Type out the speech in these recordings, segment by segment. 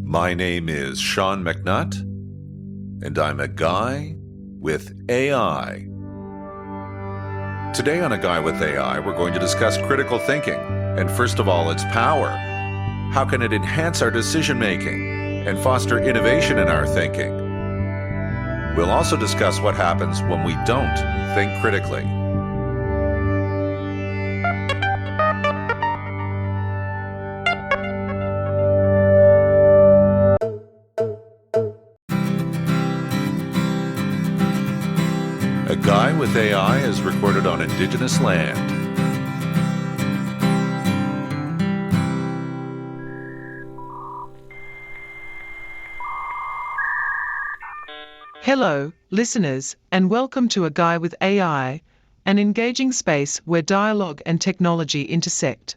My name is Sean McNutt, and I'm a guy with AI. Today on A Guy with AI, we're going to discuss critical thinking, and first of all, its power. How can it enhance our decision-making and foster innovation in our thinking? We'll also discuss what happens when we don't think critically. A Guy with AI is recorded on Indigenous land. Hello, listeners, and welcome to A Guy with AI, an engaging space where dialogue and technology intersect.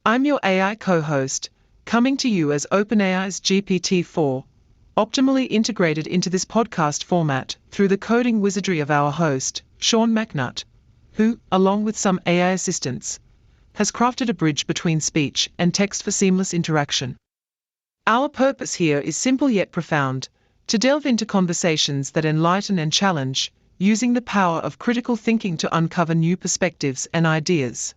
I'm your AI co-host, coming to you as OpenAI's GPT-4, optimally integrated into this podcast format through the coding wizardry of our host, Sean McNutt, who, along with some AI assistants, has crafted a bridge between speech and text for seamless interaction. Our purpose here is simple yet profound: to delve into conversations that enlighten and challenge, using the power of critical thinking to uncover new perspectives and ideas.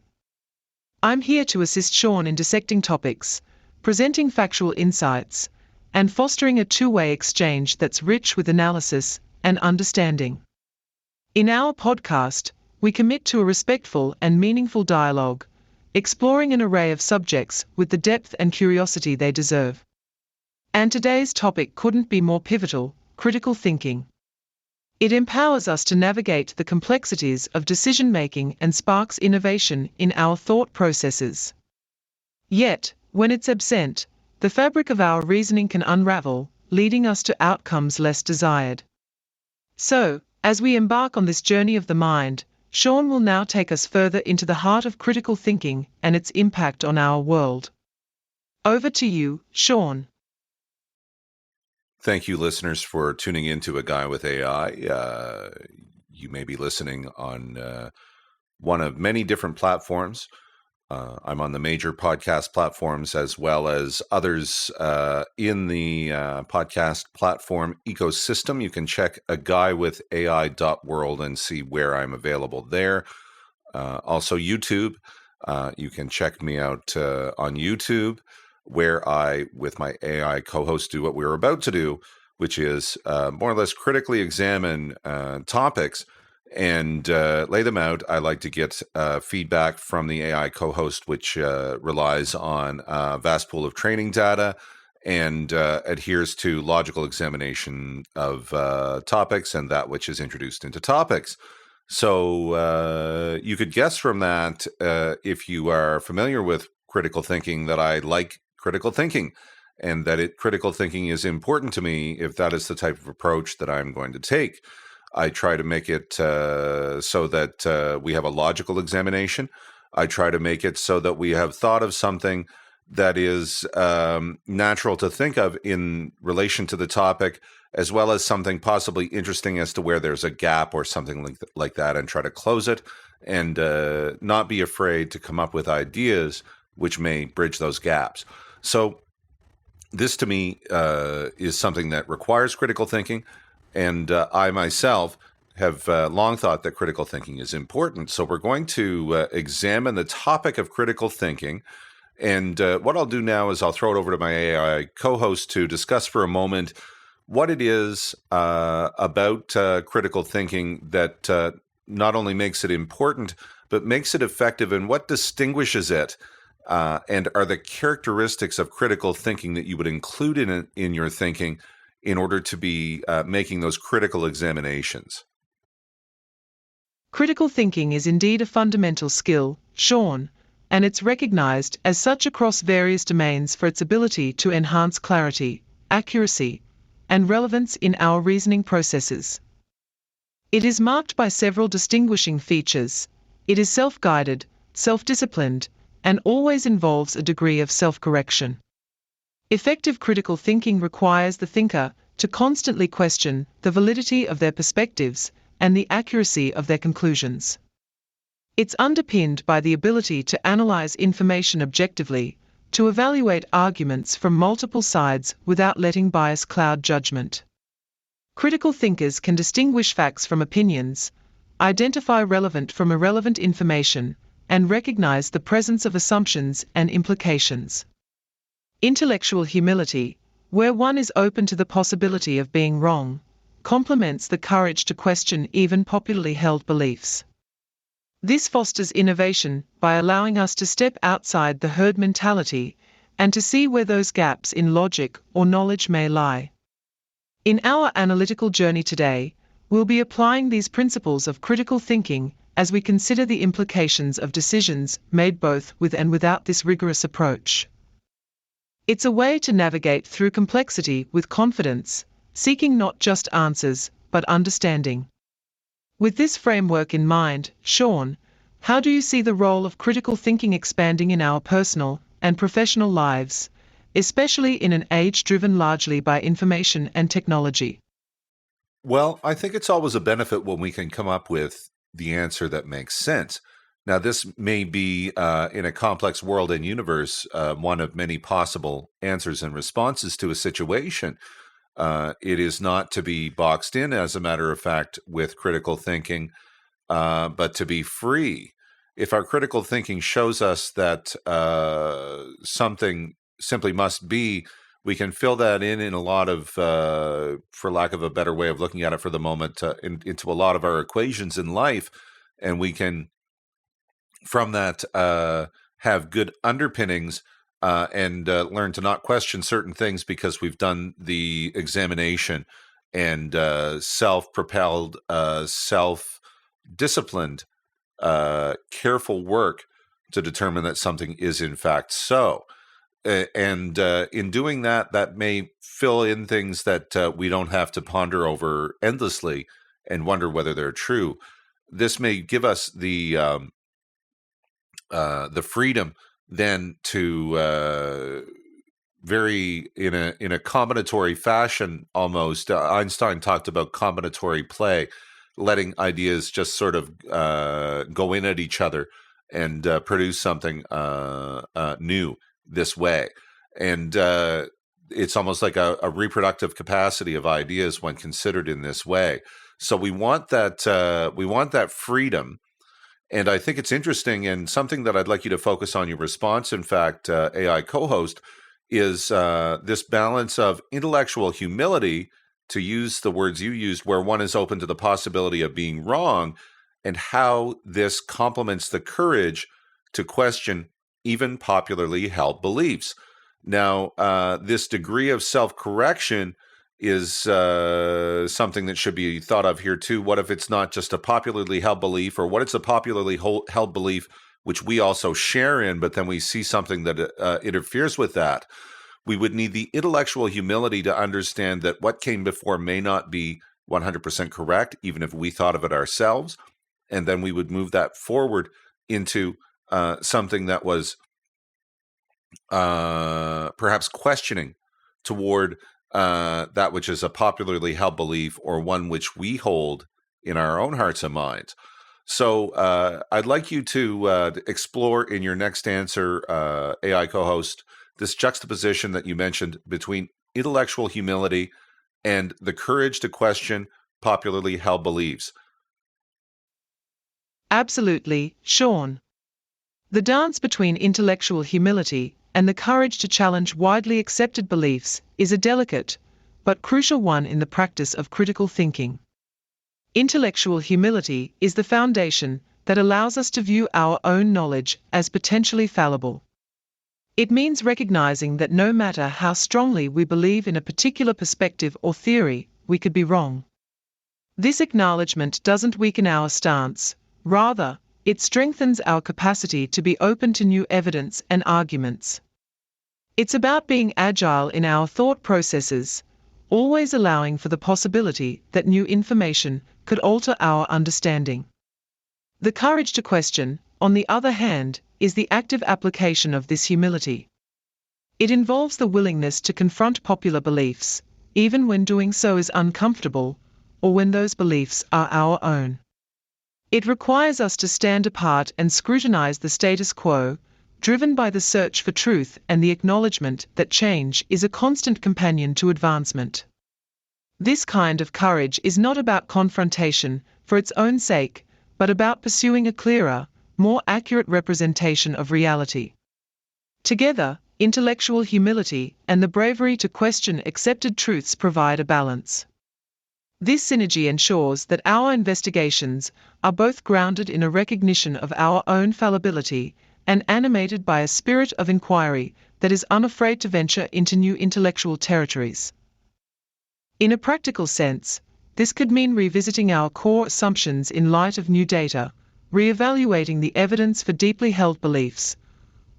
I'm here to assist Sean in dissecting topics, presenting factual insights, and fostering a two-way exchange that's rich with analysis and understanding. In our podcast, we commit to a respectful and meaningful dialogue, exploring an array of subjects with the depth and curiosity they deserve. And today's topic couldn't be more pivotal: critical thinking. It empowers us to navigate the complexities of decision-making and sparks innovation in our thought processes. Yet, when it's absent, the fabric of our reasoning can unravel, leading us to outcomes less desired. So, as we embark on this journey of the mind, Sean will now take us further into the heart of critical thinking and its impact on our world. Over to you, Sean. Thank you, listeners, for tuning in to A Guy with AI. You may be listening on one of many different platforms. I'm on the major podcast platforms as well as others in the podcast platform ecosystem. You can check aguywithai.world and see where I'm available there. Also YouTube. You can check me out on YouTube, where I, with my AI co-host, do what we're about to do, which is more or less critically examine topics and lay them out. I like to get feedback from the AI co-host, which relies on a vast pool of training data and adheres to logical examination of topics and that which is introduced into topics. So you could guess from that, if you are familiar with critical thinking, that I like critical thinking and that critical thinking is important to me if that is the type of approach that I'm going to take. I try to make it so that we have a logical examination. I try to make it so that we have thought of something that is natural to think of in relation to the topic, as well as something possibly interesting as to where there's a gap or something like that, and try to close it and not be afraid to come up with ideas which may bridge those gaps. So this to me is something that requires critical thinking. And I myself have long thought that critical thinking is important. So we're going to examine the topic of critical thinking. And what I'll do now is I'll throw it over to my AI co-host to discuss for a moment what it is about critical thinking that not only makes it important, but makes it effective, and what distinguishes it. And are the characteristics of critical thinking that you would include in your thinking in order to be making those critical examinations? Critical thinking is indeed a fundamental skill, Sean, and it's recognized as such across various domains for its ability to enhance clarity, accuracy, and relevance in our reasoning processes. It is marked by several distinguishing features. It is self-guided, self-disciplined, and always involves a degree of self-correction. Effective critical thinking requires the thinker to constantly question the validity of their perspectives and the accuracy of their conclusions. It's underpinned by the ability to analyze information objectively, to evaluate arguments from multiple sides without letting bias cloud judgment. Critical thinkers can distinguish facts from opinions, identify relevant from irrelevant information, and recognize the presence of assumptions and implications. Intellectual humility, where one is open to the possibility of being wrong, complements the courage to question even popularly held beliefs. This fosters innovation by allowing us to step outside the herd mentality and to see where those gaps in logic or knowledge may lie. In our analytical journey today, we'll be applying these principles of critical thinking as we consider the implications of decisions made both with and without this rigorous approach. It's a way to navigate through complexity with confidence, seeking not just answers, but understanding. With this framework in mind, Sean, how do you see the role of critical thinking expanding in our personal and professional lives, especially in an age driven largely by information and technology? Well, I think it's always a benefit when we can come up with the answer that makes sense. Now, this may be, in a complex world and universe, one of many possible answers and responses to a situation. It is not to be boxed in, as a matter of fact, with critical thinking, but to be free. If our critical thinking shows us that something simply must be, we can fill that in a lot of, for lack of a better way of looking at it for the moment, into a lot of our equations in life, and we can, from that, have good underpinnings and learn to not question certain things because we've done the examination and self-propelled, self-disciplined, careful work to determine that something is in fact so. And in doing that, that may fill in things that we don't have to ponder over endlessly and wonder whether they're true. This may give us the freedom then to very in a combinatory fashion almost. Einstein talked about combinatory play, letting ideas just sort of go in at each other and produce something new this way. And it's almost like a reproductive capacity of ideas when considered in this way. So we want that freedom. And I think it's interesting, and something that I'd like you to focus on your response, in fact, AI co-host, is this balance of intellectual humility, to use the words you used, where one is open to the possibility of being wrong, and how this complements the courage to question even popularly held beliefs. Now, this degree of self-correction is something that should be thought of here too. What if it's not just a popularly held belief, or what it's a popularly held belief which we also share in, but then we see something that interferes with that? We would need the intellectual humility to understand that what came before may not be 100% correct, even if we thought of it ourselves. And then we would move that forward into something that was perhaps questioning toward that which is a popularly held belief, or one which we hold in our own hearts and minds. So I'd like you to explore in your next answer, AI co-host, this juxtaposition that you mentioned between intellectual humility and the courage to question popularly held beliefs. Absolutely, Sean. The dance between intellectual humility and the courage to challenge widely accepted beliefs is a delicate but crucial one in the practice of critical thinking. Intellectual humility is the foundation that allows us to view our own knowledge as potentially fallible. It means recognizing that no matter how strongly we believe in a particular perspective or theory, we could be wrong. This acknowledgement doesn't weaken our stance, rather, it strengthens our capacity to be open to new evidence and arguments. It's about being agile in our thought processes, always allowing for the possibility that new information could alter our understanding. The courage to question, on the other hand, is the active application of this humility. It involves the willingness to confront popular beliefs, even when doing so is uncomfortable, or when those beliefs are our own. It requires us to stand apart and scrutinize the status quo, driven by the search for truth and the acknowledgement that change is a constant companion to advancement. This kind of courage is not about confrontation for its own sake, but about pursuing a clearer, more accurate representation of reality. Together, intellectual humility and the bravery to question accepted truths provide a balance. This synergy ensures that our investigations are both grounded in a recognition of our own fallibility and animated by a spirit of inquiry that is unafraid to venture into new intellectual territories. In a practical sense, this could mean revisiting our core assumptions in light of new data, re-evaluating the evidence for deeply held beliefs,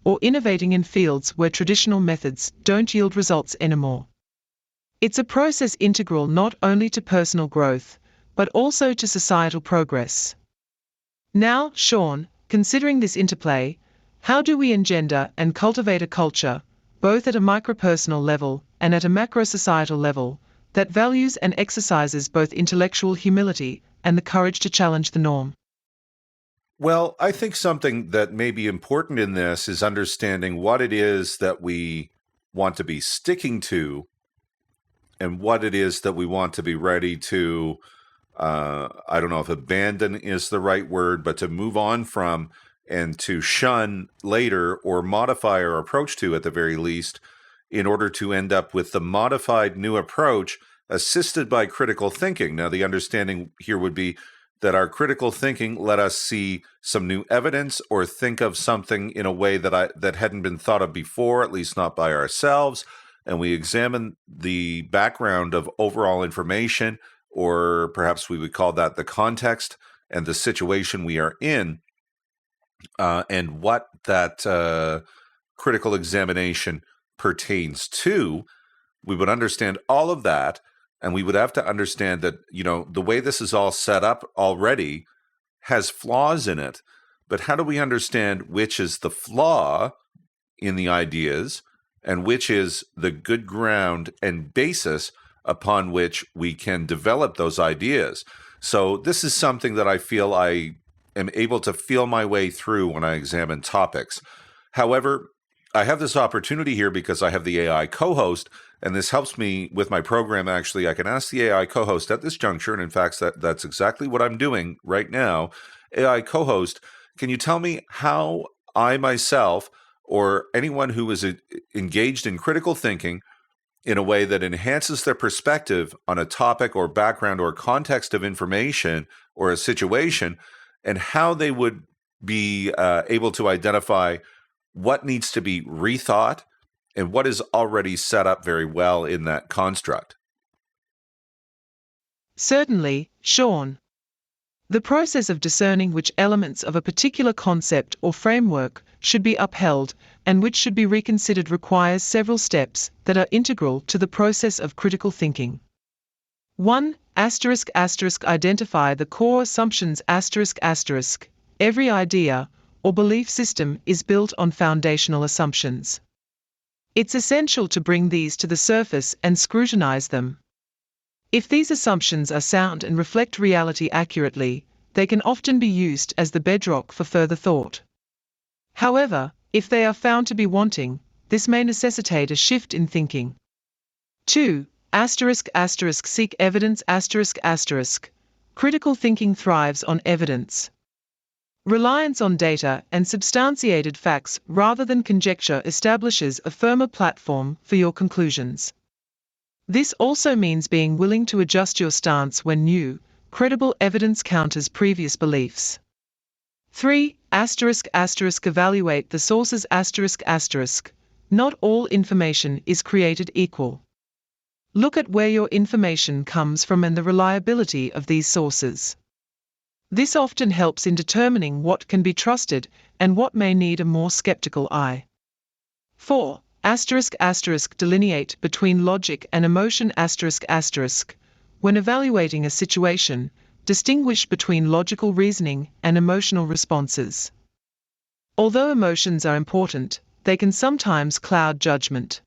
or innovating in fields where traditional methods don't yield results anymore. It's a process integral not only to personal growth, but also to societal progress. Now, Sean, considering this interplay, how do we engender and cultivate a culture, both at a micropersonal level and at a macro-societal level, that values and exercises both intellectual humility and the courage to challenge the norm? Well, I think something that may be important in this is understanding what it is that we want to be sticking to and what it is that we want to be ready to, I don't know if abandon is the right word, but to move on from and to shun later or modify our approach to at the very least, in order to end up with the modified new approach assisted by critical thinking. Now, the understanding here would be that our critical thinking let us see some new evidence or think of something in a way that hadn't been thought of before, at least not by ourselves, and we examine the background of overall information, or perhaps we would call that the context and the situation we are in, and what that critical examination pertains to. We would understand all of that, and we would have to understand that, the way this is all set up already has flaws in it. But how do we understand which is the flaw in the ideas and which is the good ground and basis upon which we can develop those ideas? So this is something that I feel I am able to feel my way through when I examine topics. However, I have this opportunity here because I have the AI co-host, and this helps me with my program. Actually, I can ask the AI co-host at this juncture, and in fact, that's exactly what I'm doing right now. AI co-host, can you tell me how I myself or anyone who is engaged in critical thinking in a way that enhances their perspective on a topic or background or context of information or a situation, and how they would be able to identify what needs to be rethought and what is already set up very well in that construct? Certainly, Sean. The process of discerning which elements of a particular concept or framework should be upheld and which should be reconsidered requires several steps that are integral to the process of critical thinking. 1. Identify the core assumptions. Every idea or belief system is built on foundational assumptions. It's essential to bring these to the surface and scrutinize them. If these assumptions are sound and reflect reality accurately, they can often be used as the bedrock for further thought. However, if they are found to be wanting, this may necessitate a shift in thinking. 2. Seek evidence. Critical thinking thrives on evidence. Reliance on data and substantiated facts rather than conjecture establishes a firmer platform for your conclusions. This also means being willing to adjust your stance when new, credible evidence counters previous beliefs. 3. Evaluate the sources. Not all information is created equal. Look at where your information comes from and the reliability of these sources. This often helps in determining what can be trusted and what may need a more skeptical eye. 4. Delineate between logic and emotion. When evaluating a situation, distinguish between logical reasoning and emotional responses. Although emotions are important, they can sometimes cloud judgment.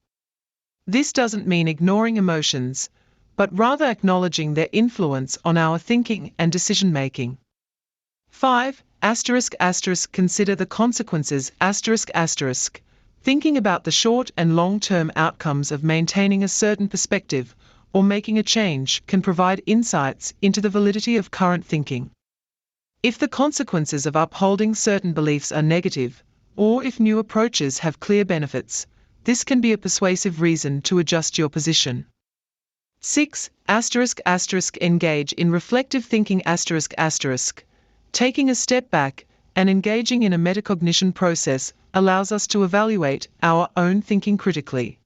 This doesn't mean ignoring emotions, but rather acknowledging their influence on our thinking and decision-making. 5. Consider the consequences thinking about the short and long-term outcomes of maintaining a certain perspective or making a change can provide insights into the validity of current thinking. If the consequences of upholding certain beliefs are negative, or if new approaches have clear benefits, this can be a persuasive reason to adjust your position. 6. Engage in reflective thinking. Taking a step back and engaging in a metacognition process allows us to evaluate our own thinking critically.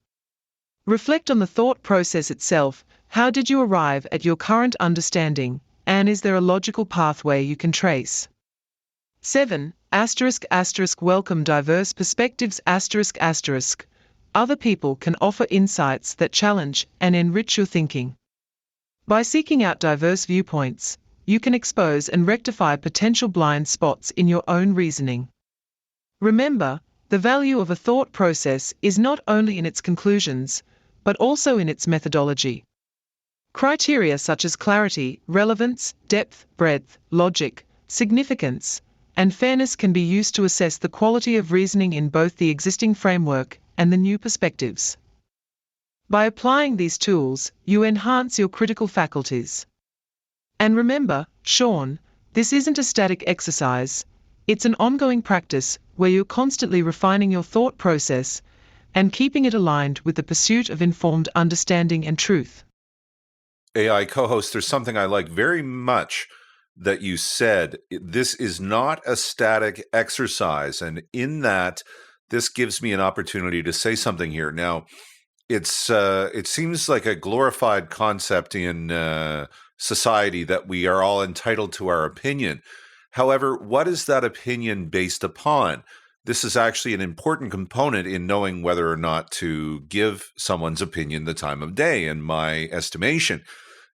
Reflect on the thought process itself. How did you arrive at your current understanding, and is there a logical pathway you can trace? 7. Welcome diverse perspectives. Other people can offer insights that challenge and enrich your thinking. By seeking out diverse viewpoints, you can expose and rectify potential blind spots in your own reasoning. Remember, the value of a thought process is not only in its conclusions, but also in its methodology. Criteria such as clarity, relevance, depth, breadth, logic, significance, and fairness can be used to assess the quality of reasoning in both the existing framework and the new perspectives. By applying these tools, you enhance your critical faculties. And remember, Sean, this isn't a static exercise, it's an ongoing practice where you're constantly refining your thought process and keeping it aligned with the pursuit of informed understanding and truth. AI co-host, there's something I like very much that you said. This is not a static exercise, and in that, this gives me an opportunity to say something here. Now, it seems like a glorified concept in society that we are all entitled to our opinion. However, what is that opinion based upon? This is actually an important component in knowing whether or not to give someone's opinion the time of day, in my estimation.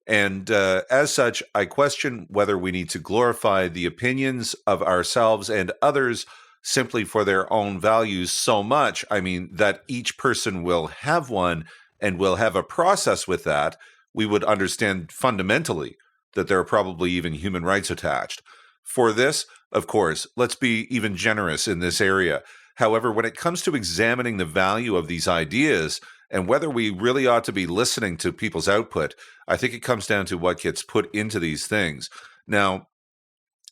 And as such, I question whether we need to glorify the opinions of ourselves and others simply for their own values so much. I mean, that each person will have one and will have a process with that. We would understand fundamentally that there are probably even human rights attached. For this, of course, let's be even generous in this area. However, when it comes to examining the value of these ideas and whether we really ought to be listening to people's output, I think it comes down to what gets put into these things. Now,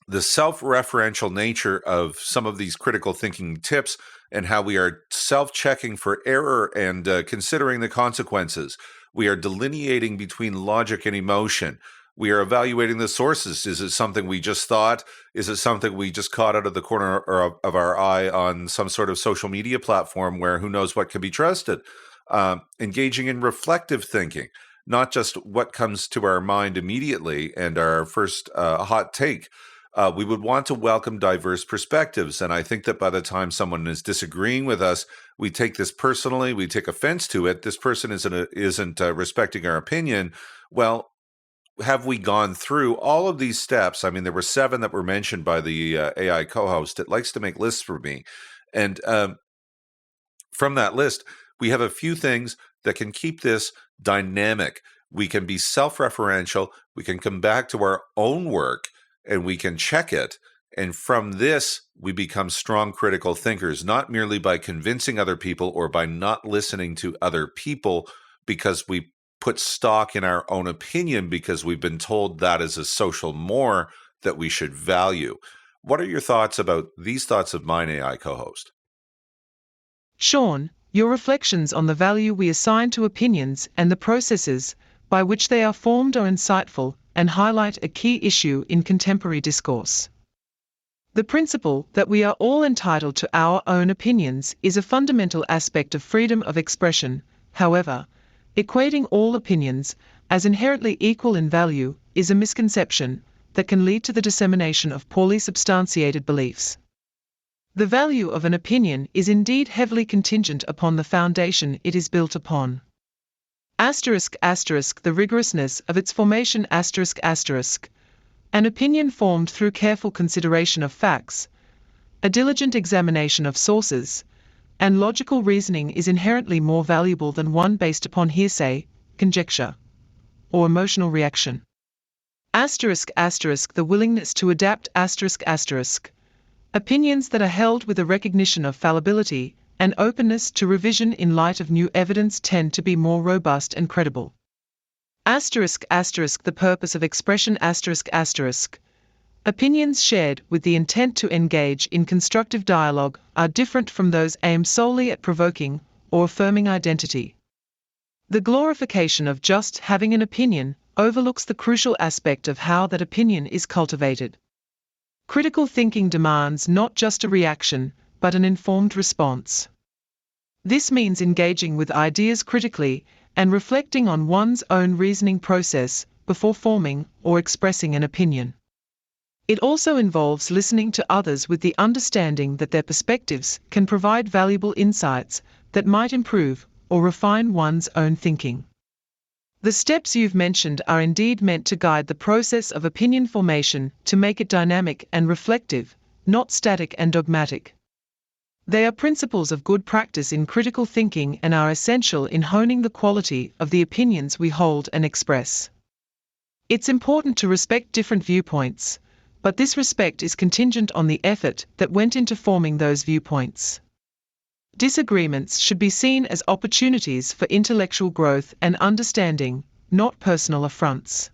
the self-referential nature of some of these critical thinking tips and how we are self-checking for error and considering the consequences. We are delineating between logic and emotion. We are evaluating the sources. Is it something we just thought? Is it something we just caught out of the corner of our eye on some sort of social media platform where who knows what can be trusted? Engaging in reflective thinking, not just what comes to our mind immediately and our first hot take. We would want to welcome diverse perspectives. And I think that by the time someone is disagreeing with us, we take this personally, we take offense to it. This person isn't respecting our opinion. Well, have we gone through all of these steps? I mean, there were 7 that were mentioned by the AI co-host. It likes to make lists for me. And from that list, we have a few things that can keep this dynamic. We can be self-referential. We can come back to our own work and we can check it. And from this, we become strong critical thinkers, not merely by convincing other people or by not listening to other people because we put stock in our own opinion because we've been told that is a social more that we should value. What are your thoughts about these thoughts of mine, AI co-host? Sean, your reflections on the value we assign to opinions and the processes by which they are formed are insightful and highlight a key issue in contemporary discourse. The principle that we are all entitled to our own opinions is a fundamental aspect of freedom of expression. However, equating all opinions as inherently equal in value is a misconception that can lead to the dissemination of poorly substantiated beliefs. The value of an opinion is indeed heavily contingent upon the foundation it is built upon. The rigorousness of its formation. An opinion formed through careful consideration of facts, a diligent examination of sources, and logical reasoning is inherently more valuable than one based upon hearsay, conjecture, or emotional reaction. The willingness to adapt. Opinions that are held with a recognition of fallibility and openness to revision in light of new evidence tend to be more robust and credible. The purpose of expression opinions shared with the intent to engage in constructive dialogue are different from those aimed solely at provoking or affirming identity. The glorification of just having an opinion overlooks the crucial aspect of how that opinion is cultivated. Critical thinking demands not just a reaction, but an informed response. This means engaging with ideas critically and reflecting on one's own reasoning process before forming or expressing an opinion. It also involves listening to others with the understanding that their perspectives can provide valuable insights that might improve or refine one's own thinking. The steps you've mentioned are indeed meant to guide the process of opinion formation to make it dynamic and reflective, not static and dogmatic. They are principles of good practice in critical thinking and are essential in honing the quality of the opinions we hold and express. It's important to respect different viewpoints, but this respect is contingent on the effort that went into forming those viewpoints. Disagreements should be seen as opportunities for intellectual growth and understanding, not personal affronts.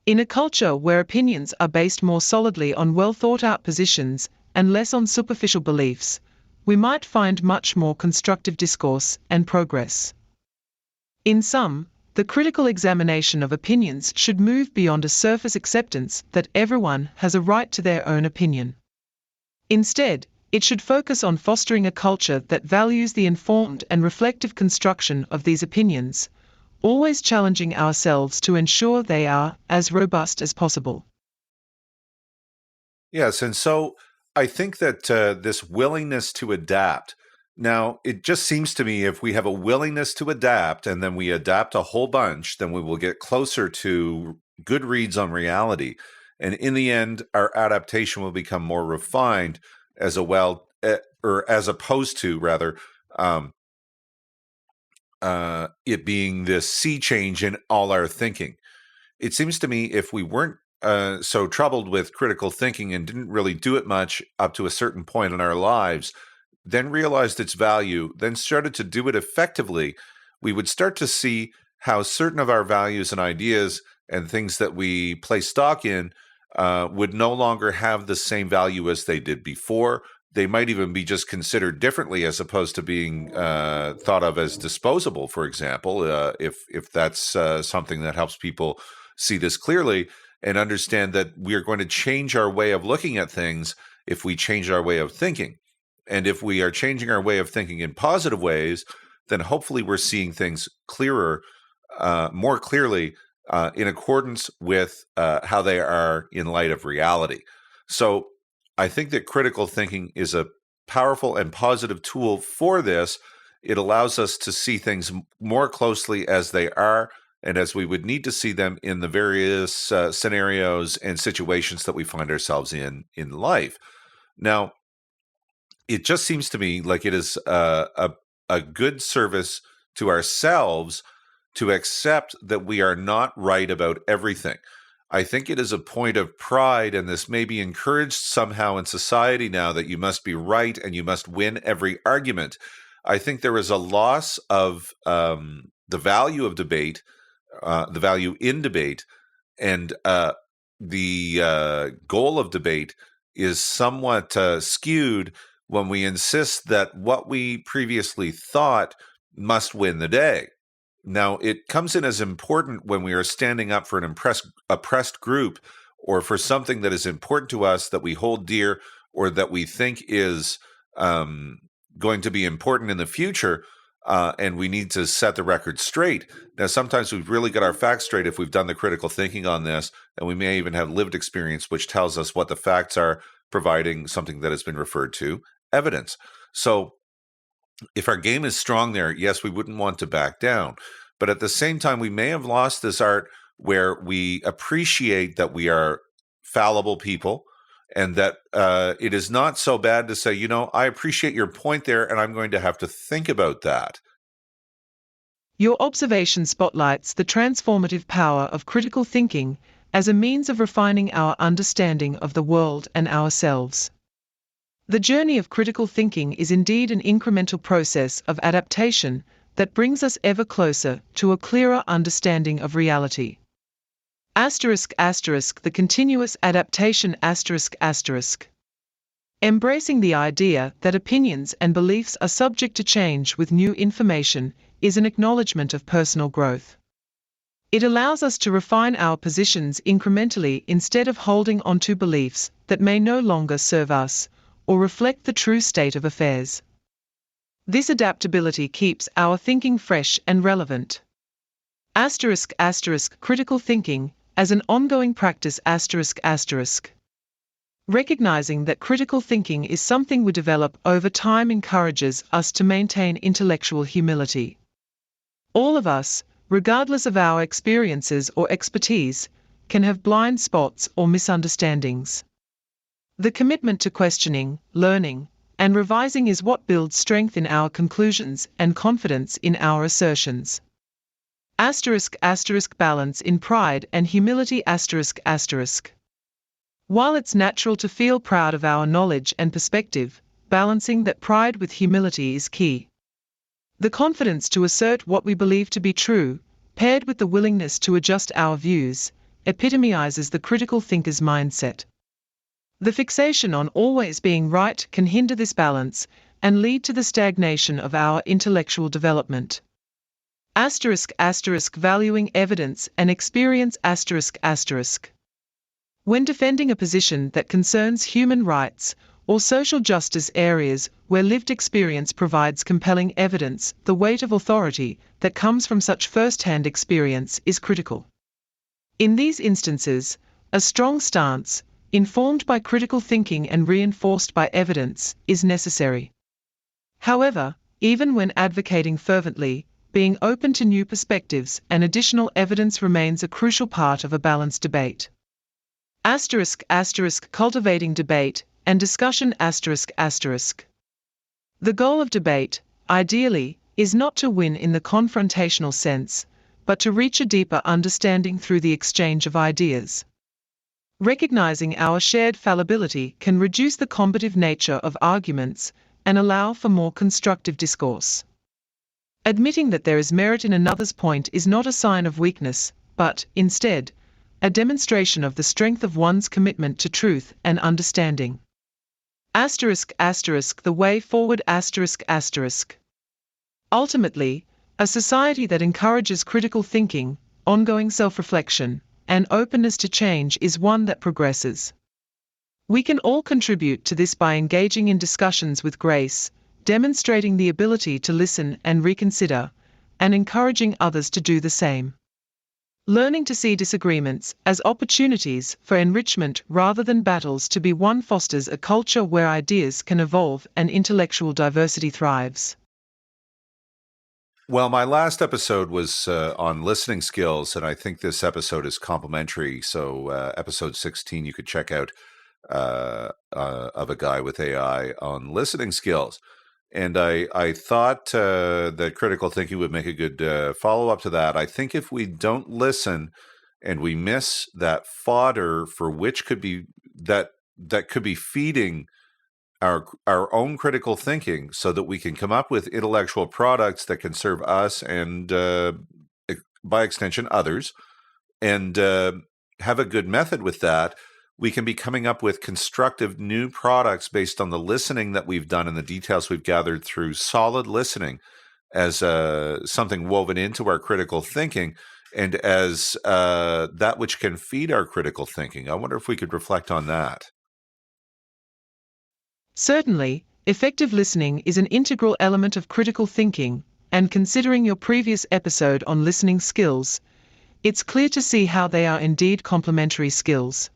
In a culture where opinions are based more solidly on well-thought-out positions and less on superficial beliefs, we might find much more constructive discourse and progress. In sum, the critical examination of opinions should move beyond a surface acceptance that everyone has a right to their own opinion. Instead, it should focus on fostering a culture that values the informed and reflective construction of these opinions, always challenging ourselves to ensure they are as robust as possible. Yes, and so I think that this willingness to adapt. Now, it just seems to me if we have a willingness to adapt and then we adapt a whole bunch, then we will get closer to good reads on reality. And in the end, our adaptation will become more refined as or as opposed to rather, it being this sea change in all our thinking. It seems to me if we weren't so troubled with critical thinking and didn't really do it much up to a certain point in our lives, then realized its value, then started to do it effectively, we would start to see how certain of our values and ideas and things that we place stock in would no longer have the same value as they did before. They might even be just considered differently as opposed to being thought of as disposable, for example, if that's something that helps people see this clearly and understand that we are going to change our way of looking at things if we change our way of thinking. And if we are changing our way of thinking in positive ways, then hopefully we're seeing things clearer, more clearly in accordance with how they are in light of reality. So I think that critical thinking is a powerful and positive tool for this. It allows us to see things more closely as they are and as we would need to see them in the various scenarios and situations that we find ourselves in life. Now, it just seems to me like it is a good service to ourselves to accept that we are not right about everything. I think it is a point of pride, and this may be encouraged somehow in society now, that you must be right and you must win every argument. I think there is a loss of the value of debate, the value in debate, and the goal of debate is somewhat skewed when we insist that what we previously thought must win the day. Now, it comes in as important when we are standing up for an oppressed group or for something that is important to us that we hold dear or that we think is going to be important in the future, and we need to set the record straight. Now, sometimes we've really got our facts straight if we've done the critical thinking on this, and we may even have lived experience which tells us what the facts are, providing something that has been referred to evidence. So if our game is strong there, yes, we wouldn't want to back down. But at the same time, we may have lost this art where we appreciate that we are fallible people and that it is not so bad to say, I appreciate your point there, and I'm going to have to think about that. Your observation spotlights the transformative power of critical thinking as a means of refining our understanding of the world and ourselves. The journey of critical thinking is indeed an incremental process of adaptation that brings us ever closer to a clearer understanding of reality. The continuous adaptation ***. Embracing the idea that opinions and beliefs are subject to change with new information is an acknowledgement of personal growth. It allows us to refine our positions incrementally instead of holding onto beliefs that may no longer serve us or reflect the true state of affairs. This adaptability keeps our thinking fresh and relevant. Critical thinking as an ongoing practice ***. Recognizing that critical thinking is something we develop over time encourages us to maintain intellectual humility. All of us, regardless of our experiences or expertise, can have blind spots or misunderstandings. The commitment to questioning, learning, and revising is what builds strength in our conclusions and confidence in our assertions. Balance in pride and humility ***. While it's natural to feel proud of our knowledge and perspective, balancing that pride with humility is key. The confidence to assert what we believe to be true, paired with the willingness to adjust our views, epitomizes the critical thinker's mindset. The fixation on always being right can hinder this balance and lead to the stagnation of our intellectual development. Valuing evidence and experience ***. When defending a position that concerns human rights or social justice areas where lived experience provides compelling evidence, the weight of authority that comes from such first-hand experience is critical. In these instances, a strong stance, informed by critical thinking and reinforced by evidence, is necessary. However, even when advocating fervently, being open to new perspectives and additional evidence remains a crucial part of a balanced debate. Cultivating debate and discussion ***. The goal of debate, ideally, is not to win in the confrontational sense, but to reach a deeper understanding through the exchange of ideas. Recognizing our shared fallibility can reduce the combative nature of arguments and allow for more constructive discourse. Admitting that there is merit in another's point is not a sign of weakness, but, instead, a demonstration of the strength of one's commitment to truth and understanding. The way forward ***. Ultimately, a society that encourages critical thinking, ongoing self-reflection, and openness to change is one that progresses. We can all contribute to this by engaging in discussions with grace, demonstrating the ability to listen and reconsider, and encouraging others to do the same. Learning to see disagreements as opportunities for enrichment rather than battles to be won fosters a culture where ideas can evolve and intellectual diversity thrives. Well, my last episode was on listening skills, and I think this episode is complementary. So episode 16 you could check out of a guy with AI on listening skills. And I thought that critical thinking would make a good follow-up to that. I think if we don't listen and we miss that fodder for which could be that could be feeding our own critical thinking so that we can come up with intellectual products that can serve us and by extension others, and have a good method with that, we can be coming up with constructive new products based on the listening that we've done and the details we've gathered through solid listening as something woven into our critical thinking and as that which can feed our critical thinking. I wonder if we could reflect on that. Certainly, effective listening is an integral element of critical thinking, and considering your previous episode on listening skills, it's clear to see how they are indeed complementary skills.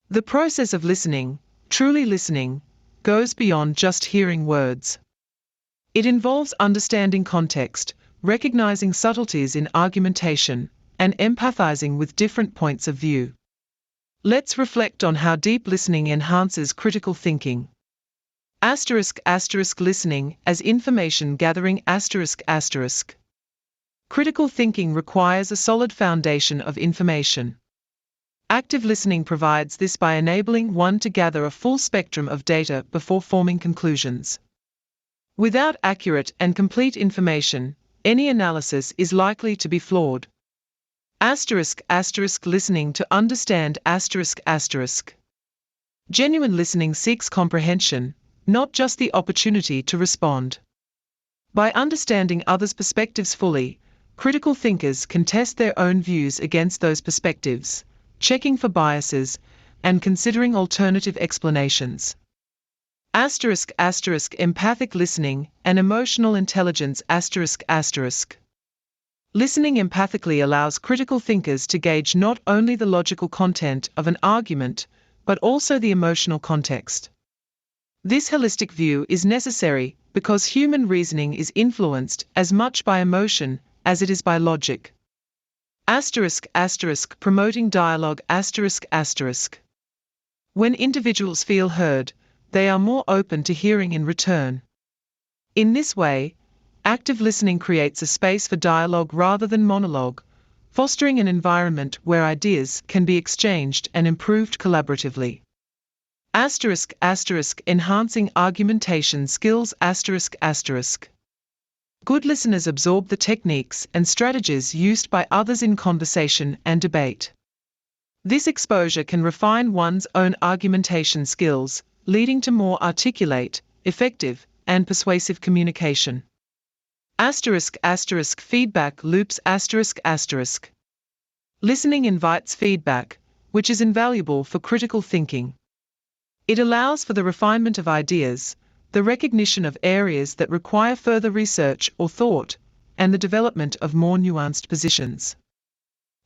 The process of listening, truly listening, goes beyond just hearing words. It involves understanding context, recognizing subtleties in argumentation, and empathizing with different points of view. Let's reflect on how deep listening enhances critical thinking. Listening as information gathering ***. Critical thinking requires a solid foundation of information. Active listening provides this by enabling one to gather a full spectrum of data before forming conclusions. Without accurate and complete information, any analysis is likely to be flawed. Listening to understand ***. Genuine listening seeks comprehension, not just the opportunity to respond. By understanding others' perspectives fully, critical thinkers can test their own views against those perspectives, checking for biases, and considering alternative explanations. Empathic listening and emotional intelligence Listening empathically allows critical thinkers to gauge not only the logical content of an argument, but also the emotional context. This holistic view is necessary because human reasoning is influenced as much by emotion as it is by logic. Promoting dialogue When individuals feel heard, they are more open to hearing in return. In this way, active listening creates a space for dialogue rather than monologue, fostering an environment where ideas can be exchanged and improved collaboratively. Enhancing argumentation skills Good listeners absorb the techniques and strategies used by others in conversation and debate. This exposure can refine one's own argumentation skills, leading to more articulate, effective, and persuasive communication. Feedback loops Listening invites feedback, which is invaluable for critical thinking. It allows for the refinement of ideas, the recognition of areas that require further research or thought, and the development of more nuanced positions.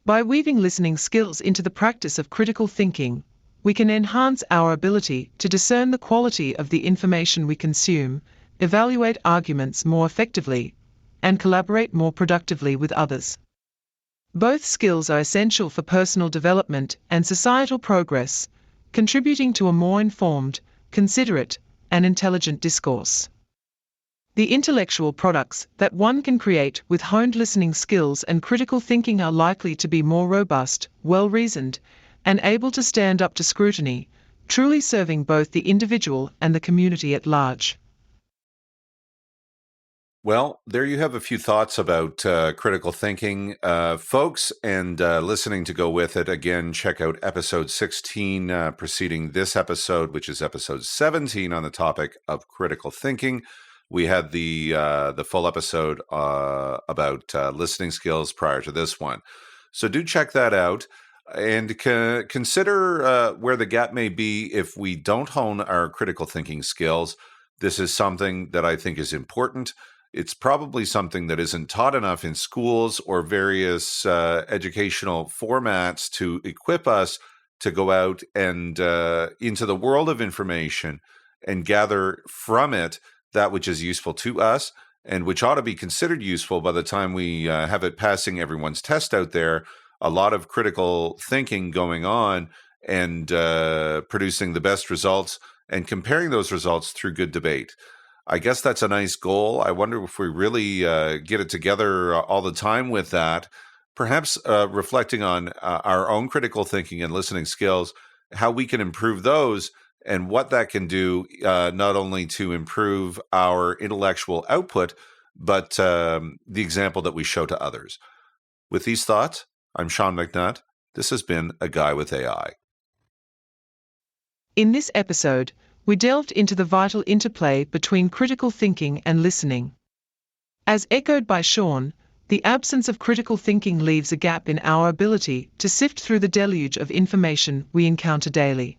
By weaving listening skills into the practice of critical thinking, we can enhance our ability to discern the quality of the information we consume, evaluate arguments more effectively, and collaborate more productively with others. Both skills are essential for personal development and societal progress, contributing to a more informed, considerate, and intelligent discourse. The intellectual products that one can create with honed listening skills and critical thinking are likely to be more robust, well-reasoned, and able to stand up to scrutiny, truly serving both the individual and the community at large. Well, there you have a few thoughts about critical thinking, folks, and listening to go with it. Again, check out episode 16 preceding this episode, which is episode 17 on the topic of critical thinking. We had the full episode about listening skills prior to this one. So do check that out and consider where the gap may be if we don't hone our critical thinking skills. This is something that I think is important. It's probably something that isn't taught enough in schools or various educational formats to equip us to go out and into the world of information and gather from it that which is useful to us and which ought to be considered useful by the time we have it passing everyone's test out there. A lot of critical thinking going on and producing the best results and comparing those results through good debate. I guess that's a nice goal. I wonder if we really get it together all the time with that, perhaps reflecting on our own critical thinking and listening skills, how we can improve those and what that can do not only to improve our intellectual output, but the example that we show to others. With these thoughts, I'm Sean McNutt. This has been A Guy with AI. In this episode, we delved into the vital interplay between critical thinking and listening. As echoed by Sean, the absence of critical thinking leaves a gap in our ability to sift through the deluge of information we encounter daily.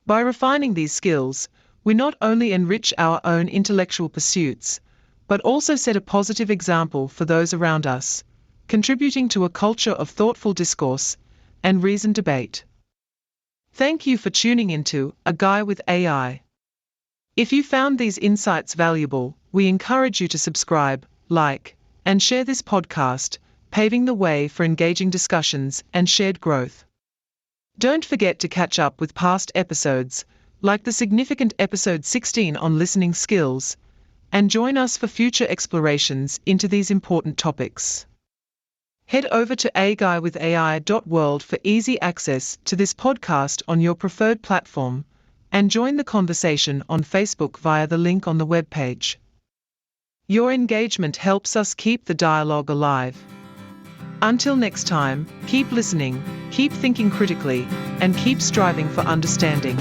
By refining these skills, we not only enrich our own intellectual pursuits, but also set a positive example for those around us, contributing to a culture of thoughtful discourse and reasoned debate. Thank you for tuning into A Guy with AI. If you found these insights valuable, we encourage you to subscribe, like, and share this podcast, paving the way for engaging discussions and shared growth. Don't forget to catch up with past episodes, like the significant episode 16 on listening skills, and join us for future explorations into these important topics. Head over to aguyWithAI.world for easy access to this podcast on your preferred platform, and join the conversation on Facebook via the link on the webpage. Your engagement helps us keep the dialogue alive. Until next time, keep listening, keep thinking critically, and keep striving for understanding.